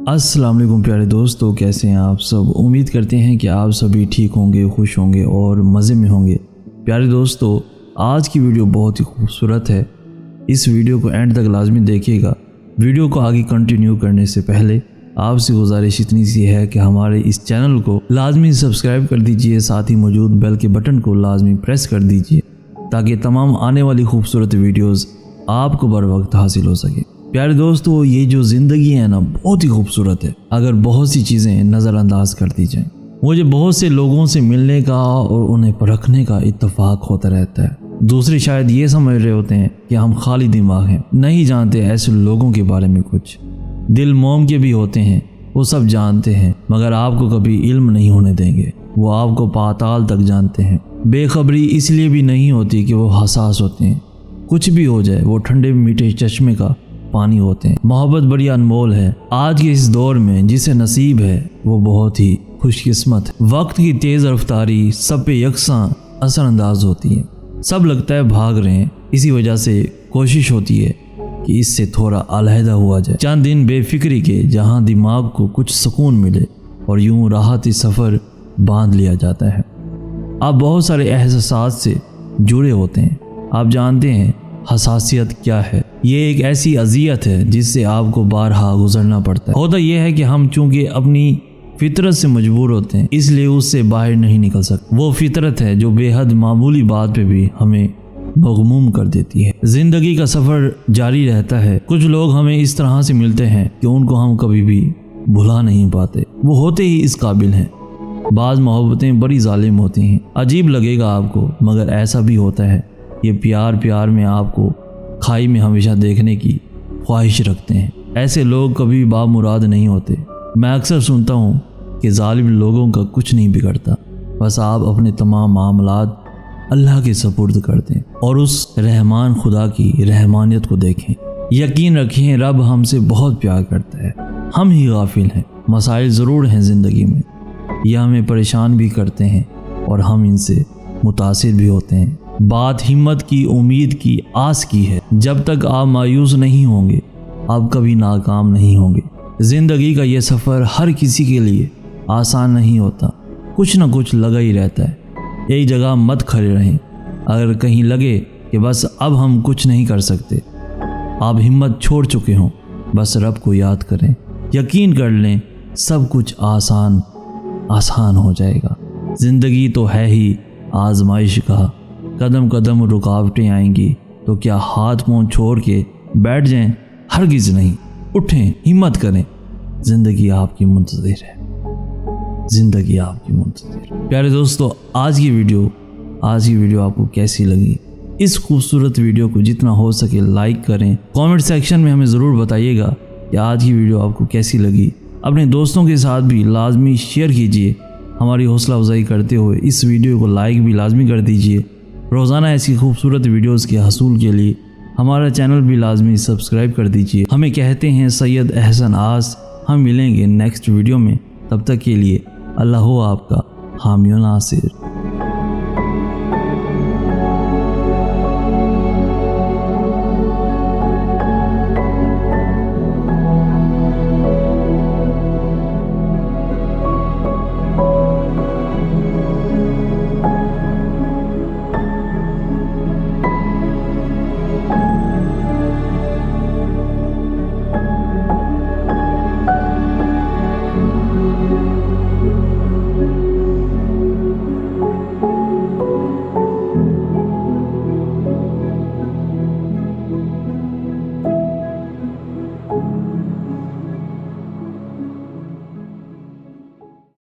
السلام علیکم پیارے دوستو، کیسے ہیں آپ سب؟ امید کرتے ہیں کہ آپ سبھی ٹھیک ہوں گے، خوش ہوں گے اور مزے میں ہوں گے۔ پیارے دوستو، آج کی ویڈیو بہت ہی خوبصورت ہے، اس ویڈیو کو اینڈ تک لازمی دیکھیے گا۔ ویڈیو کو آگے کنٹینیو کرنے سے پہلے آپ سے گزارش اتنی سی ہے کہ ہمارے اس چینل کو لازمی سبسکرائب کر دیجئے، ساتھ ہی موجود بیل کے بٹن کو لازمی پریس کر دیجئے تاکہ تمام آنے والی خوبصورت ویڈیوز آپ کو بر وقت حاصل ہو سکے۔ پیارے دوستو، یہ جو زندگی ہے نا بہت ہی خوبصورت ہے اگر بہت سی چیزیں نظر انداز کر دی جائیں۔ مجھے بہت سے لوگوں سے ملنے کا اور انہیں پرکھنے کا اتفاق ہوتا رہتا ہے۔ دوسرے شاید یہ سمجھ رہے ہوتے ہیں کہ ہم خالی دماغ ہیں، نہیں جانتے ایسے لوگوں کے بارے میں کچھ۔ دل موم کے بھی ہوتے ہیں، وہ سب جانتے ہیں مگر آپ کو کبھی علم نہیں ہونے دیں گے۔ وہ آپ کو پاتال تک جانتے ہیں۔ بے خبری اس لیے بھی نہیں ہوتی کہ وہ حساس ہوتے ہیں، کچھ بھی ہو جائے وہ ٹھنڈے میٹھے چشمے کا پانی ہوتے ہیں۔ محبت بڑی انمول ہے۔ آج کے اس دور میں جسے نصیب ہے وہ بہت ہی خوش قسمت ہے۔ وقت کی تیز رفتاری سب پہ یکساں اثر انداز ہوتی ہے، سب لگتا ہے بھاگ رہے ہیں، اسی وجہ سے کوشش ہوتی ہے کہ اس سے تھوڑا علیحدہ ہوا جائے۔ چند دن بے فکری کے جہاں دماغ کو کچھ سکون ملے اور یوں راحتی سفر باندھ لیا جاتا ہے۔ آپ بہت سارے احساسات سے جڑے ہوتے ہیں۔ آپ جانتے ہیں حساسیت کیا ہے؟ یہ ایک ایسی اذیت ہے جس سے آپ کو بارہا گزرنا پڑتا ہے۔ ہوتا یہ ہے کہ ہم چونکہ اپنی فطرت سے مجبور ہوتے ہیں اس لیے اس سے باہر نہیں نکل سکتے۔ وہ فطرت ہے جو بے حد معمولی بات پہ بھی ہمیں مغموم کر دیتی ہے۔ زندگی کا سفر جاری رہتا ہے۔ کچھ لوگ ہمیں اس طرح سے ملتے ہیں کہ ان کو ہم کبھی بھی بھلا نہیں پاتے، وہ ہوتے ہی اس قابل ہیں۔ بعض محبتیں بڑی ظالم ہوتی ہیں، عجیب لگے گا آپ کو مگر ایسا بھی ہوتا ہے۔ یہ پیار میں آپ کو کھائی میں ہمیشہ دیکھنے کی خواہش رکھتے ہیں۔ ایسے لوگ کبھی بامراد نہیں ہوتے۔ میں اکثر سنتا ہوں کہ ظالم لوگوں کا کچھ نہیں بگڑتا، بس آپ اپنے تمام معاملات اللہ کے سپرد کر دیں اور اس رحمان خدا کی رحمانیت کو دیکھیں۔ یقین رکھیں رب ہم سے بہت پیار کرتا ہے، ہم ہی غافل ہیں۔ مسائل ضرور ہیں زندگی میں، یہ ہمیں پریشان بھی کرتے ہیں اور ہم ان سے متاثر بھی ہوتے ہیں۔ بات ہمت کی، امید کی، آس کی ہے۔ جب تک آپ مایوس نہیں ہوں گے آپ کبھی ناکام نہیں ہوں گے۔ زندگی کا یہ سفر ہر کسی کے لیے آسان نہیں ہوتا، کچھ نہ کچھ لگا ہی رہتا ہے۔ ایک جگہ مت کھڑے رہیں۔ اگر کہیں لگے کہ بس اب ہم کچھ نہیں کر سکتے، آپ ہمت چھوڑ چکے ہوں، بس رب کو یاد کریں، یقین کر لیں سب کچھ آسان ہو جائے گا۔ زندگی تو ہے ہی آزمائش کا، قدم قدم رکاوٹیں آئیں گی تو کیا ہاتھ پاؤں چھوڑ کے بیٹھ جائیں؟ ہرگز نہیں، اٹھیں، ہمت کریں، زندگی آپ کی منتظر ہے، زندگی آپ کی منتظر ہے۔ پیارے دوستو، آج کی ویڈیو آپ کو کیسی لگی؟ اس خوبصورت ویڈیو کو جتنا ہو سکے لائک کریں، کامنٹ سیکشن میں ہمیں ضرور بتائیے گا کہ آج کی ویڈیو آپ کو کیسی لگی۔ اپنے دوستوں کے ساتھ بھی لازمی شیئر کیجیے، ہماری حوصلہ افزائی کرتے ہوئے اس ویڈیو کو لائک بھی لازمی کر دیجیے۔ روزانہ ایسی خوبصورت ویڈیوز کے حصول کے لیے ہمارا چینل بھی لازمی سبسکرائب کر دیجیے۔ ہمیں کہتے ہیں سید احسن آس۔ ہم ملیں گے نیکسٹ ویڈیو میں، تب تک کے لیے اللہ ہو آپ کا حامی و ناصر۔